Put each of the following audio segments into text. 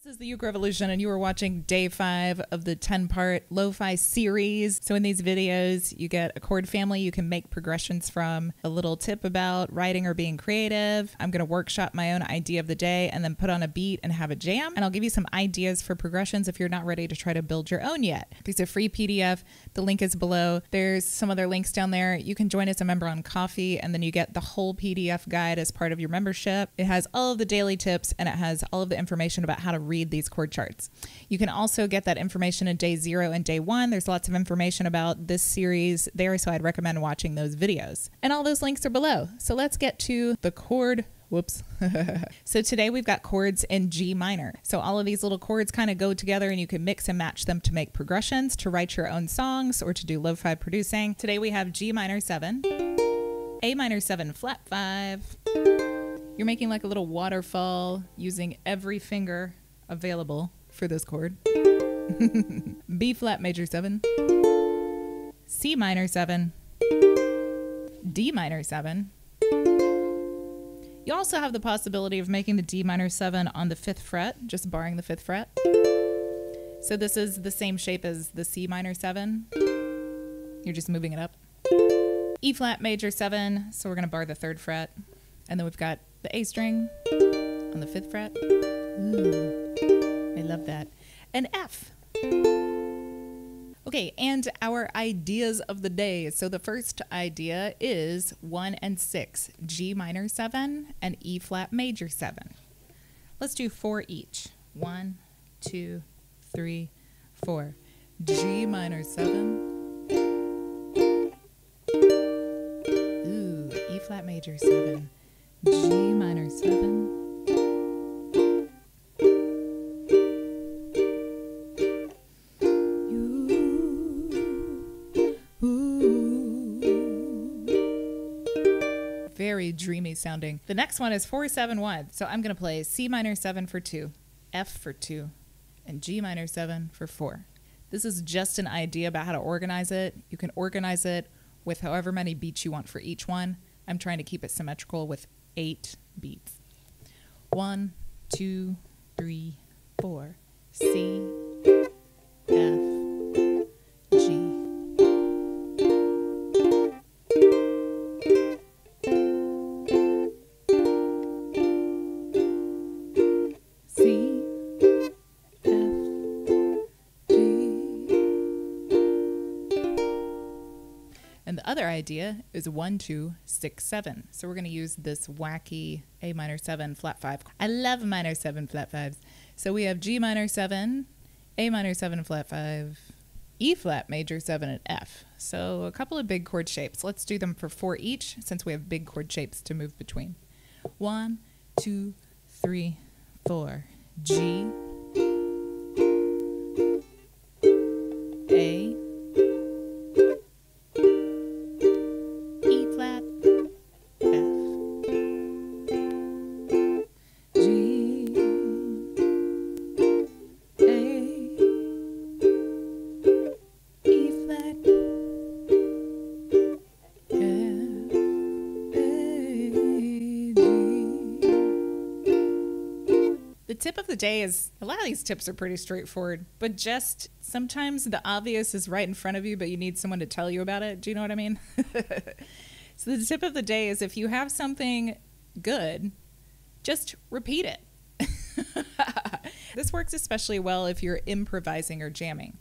This is the Uke Revolution, and you are watching day 5 of the 10-part lo-fi series. So in these videos, you get a chord family you can make progressions from, a little tip about writing or being creative. I'm going to workshop my own idea of the day and then put on a beat and have a jam. And I'll give you some ideas for progressions if you're not ready to try to build your own yet. There's a free PDF. The link is below. There's some other links down there. You can join as a member on Coffee, and then you get the whole PDF guide as part of your membership. It has all of the daily tips, and it has all of the information about how to read these chord charts. You can also get that information in day 0 and day 1. There's lots of information about this series there, so I'd recommend watching those videos. And all those links are below. So let's get to the chord. Whoops. So today we've got chords in G minor. So all of these little chords kind of go together, and you can mix and match them to make progressions, to write your own songs, or to do lo-fi producing. Today we have G minor 7, A minor 7 flat 5. You're making like a little waterfall using every finger available for this chord. B flat major 7, C minor 7, D minor 7. You also have the possibility of making the D minor 7 on the 5th fret, just barring the 5th fret. So this is the same shape as the C minor 7. You're just moving it up. E flat major 7, so we're going to bar the 3rd fret. And then we've got the A string on the 5th fret. Ooh. I love that. And F. Okay, and our ideas of the day. So the first idea is 1 and 6, G minor 7 and E flat major 7. Let's do 4 each. 1, 2, 3, 4. G minor 7. Ooh, E flat major 7. G minor 7. Very dreamy sounding. The next one is 4, 7, 1. So I'm going to play C minor 7 for 2, F for 2, and G minor 7 for 4. This is just an idea about how to organize it. You can organize it with however many beats you want for each one. I'm trying to keep it symmetrical with 8 beats. 1, 2, 3, 4. C, F, G. And the other idea is 1, 2, 6, 7. So we're going to use this wacky A minor 7 flat 5. I love minor 7 flat 5s. So we have G minor 7, A minor 7 flat 5, E flat major 7, and F. So a couple of big chord shapes. Let's do them for 4 each, since we have big chord shapes to move between. 1, 2, 3, 4. G, A, The tip of the day is, a lot of these tips are pretty straightforward, but just sometimes the obvious is right in front of you, but you need someone to tell you about it. Do you know what I mean? So the tip of the day is, if you have something good, just repeat it. This works especially well if you're improvising or jamming.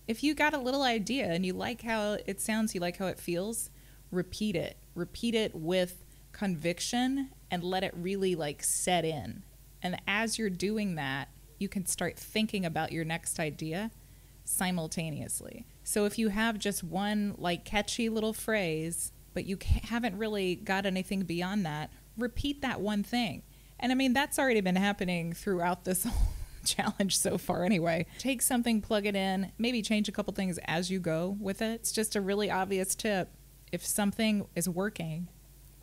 If you got a little idea and you like how it sounds, you like how it feels, repeat it. Repeat it with conviction and let it really like set in. And as you're doing that, you can start thinking about your next idea simultaneously. So if you have just one like catchy little phrase, but you haven't really got anything beyond that, repeat that one thing. And I mean, that's already been happening throughout this whole challenge so far anyway. Take something, plug it in, maybe change a couple things as you go with it. It's just a really obvious tip. If something is working,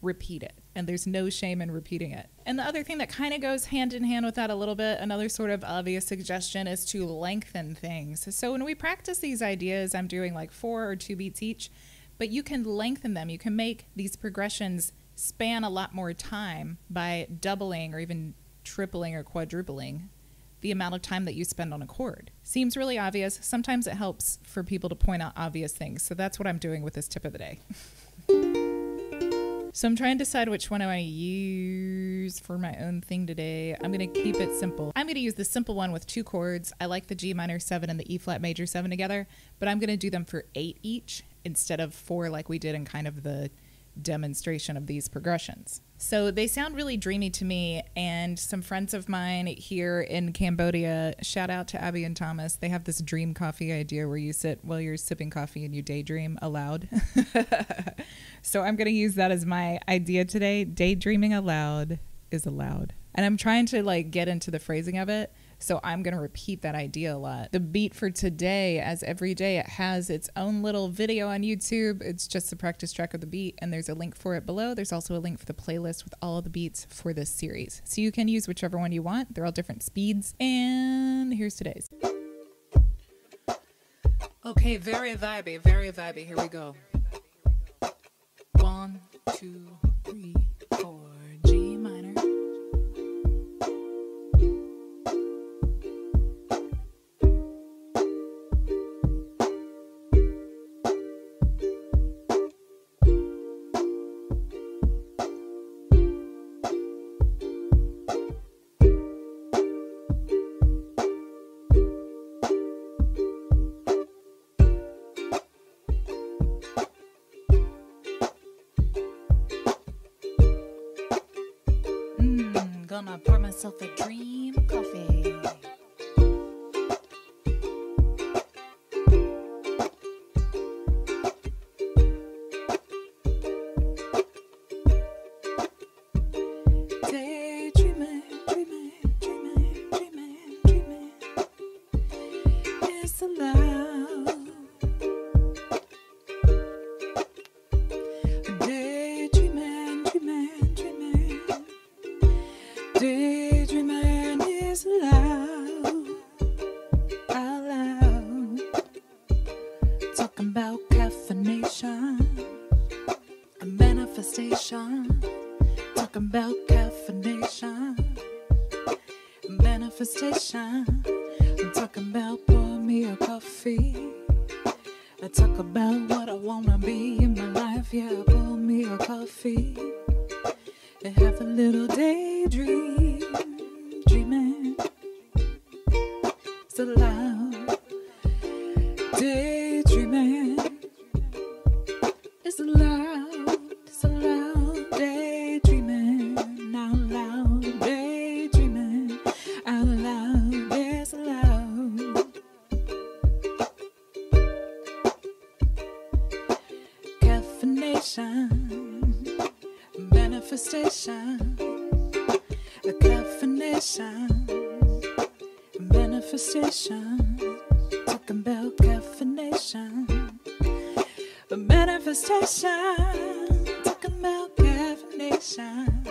repeat it. And there's no shame in repeating it. And the other thing that kind of goes hand in hand with that a little bit, another sort of obvious suggestion, is to lengthen things. So when we practice these ideas, I'm doing like 4 or 2 beats each, but you can lengthen them. You can make these progressions span a lot more time by doubling or even tripling or quadrupling the amount of time that you spend on a chord. Seems really obvious. Sometimes it helps for people to point out obvious things. So that's what I'm doing with this tip of the day. So I'm trying to decide which one I want to use for my own thing today. I'm going to keep it simple. I'm going to use the simple one with 2 chords. I like the G minor 7 and the E flat major 7 together, but I'm going to do them for 8 each instead of 4 like we did in kind of the demonstration of these progressions. So they sound really dreamy to me, and some friends of mine here in Cambodia, shout out to Abby and Thomas, they have this dream coffee idea where you sit while you're sipping coffee and you daydream aloud. So I'm going to use that as my idea today. Daydreaming aloud is allowed. And I'm trying to like get into the phrasing of it. So I'm going to repeat that idea a lot. The beat for today, as every day, it has its own little video on YouTube. It's just the practice track of the beat, and there's a link for it below. There's also a link for the playlist with all of the beats for this series. So you can use whichever one you want. They're all different speeds. And here's today's. Okay, very vibey, very vibey. Here we go. 1, 2, 3, 4, G minor. Gonna pour myself a dream coffee. Daydreaming, dreaming, dreaming, dreaming, dreaming. It's allowed. Daydreaming, dreaming, dreaming. Daydreaming is allowed, allowed. Talking about caffeination, a manifestation. Talking about caffeination, a manifestation. I'm talking about pour me a coffee. I talk about what I wanna be in my life. Yeah, pour me a coffee. And have a little daydream, dreaming. It's allowed. Daydreaming. It's allowed. It's allowed. Daydreaming out loud. Daydreaming out loud. It's allowed. Caffeination. Manifestation, a caffeination, a manifestation. Talking about caffeination, a manifestation. Talking about caffeination,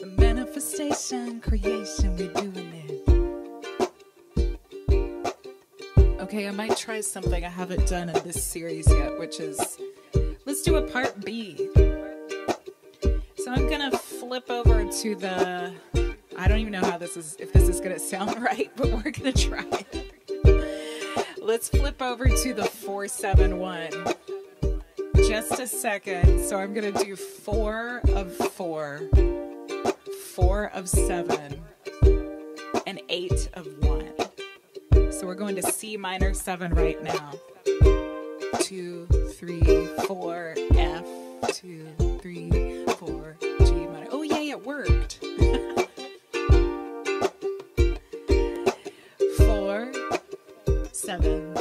a manifestation, creation. We're doing it. Okay, I might try something I haven't done in this series yet, which is let's do a part B. So I'm gonna flip over to the, I don't even know how this is, if this is gonna sound right, but we're gonna try it. Let's flip over to the 4-7-1. Just a second. So I'm gonna do 4 of 4, 4 of 7, and 8 of 1. So we're going to C minor 7 right now. 2, 3, 4, F, 2, 3, 4, G minor. Oh yay, it worked. 4, 7.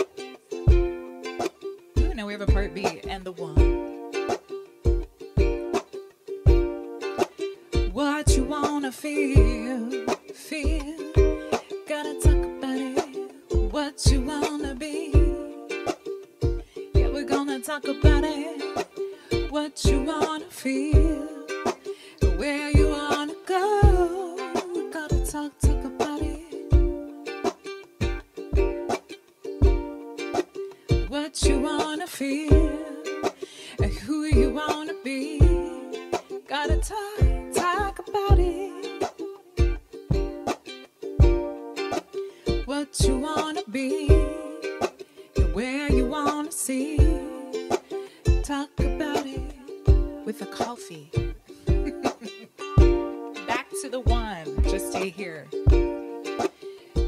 Ooh, now we have a part B and the 1. What you wanna feel, feel. Gotta talk about it. What you wanna be. Yeah, we're gonna talk about it. What you wanna feel, where you wanna go. We gotta talk about it. What you wanna feel, and who you wanna be. Gotta talk about it. what you wanna be and where you wanna see. Talk about it with a coffee. Back to the one, just stay here.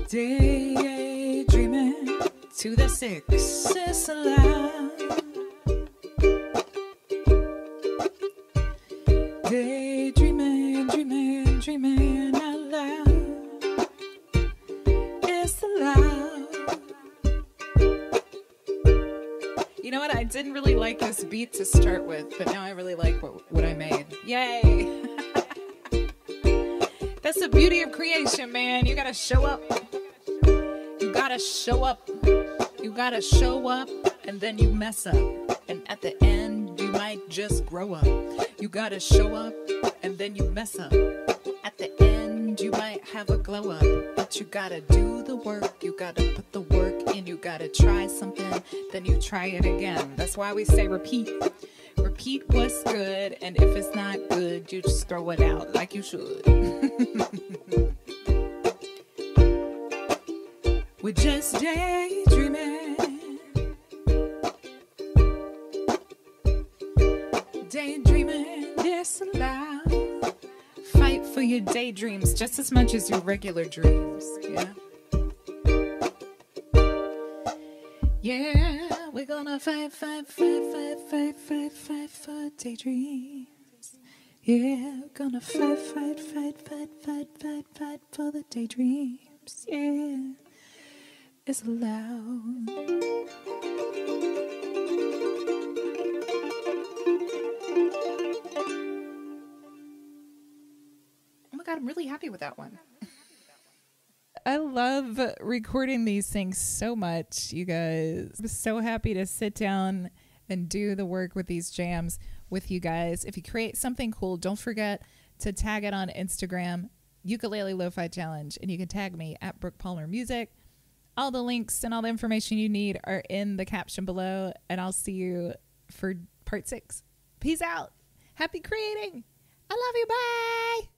Daydreaming to the six is allowed. Daydreaming, dreaming, dreaming out loud. It's allowed. You know what? I didn't really like this beat to start with, but now I really like what I made. Yay! That's the beauty of creation, man. You gotta show up. You gotta show up. You gotta show up, and then you mess up. And at the end, you might just grow up. You gotta show up, and then you mess up. At the end, you might have a glow up. But you gotta do the work. You gotta put the work in. You gotta try something, then you try it again. That's why we say repeat. Repeat what's good, and if it's not good, you just throw it out like you should. We're just daydreaming. Daydreaming is allowed. Fight for your daydreams just as much as your regular dreams. Yeah. Yeah, we're gonna fight for daydreams. Yeah, we're gonna fight for the daydreams. Yeah, it's allowed. Oh my God, I'm really happy with that one. I love recording these things so much, you guys. I'm so happy to sit down and do the work with these jams with you guys. If you create something cool, don't forget to tag it on Instagram, Ukulele Lo-Fi Challenge, and you can tag me at Brooke Palmer Music. All the links and all the information you need are in the caption below, and I'll see you for part 6. Peace out. Happy creating. I love you. Bye.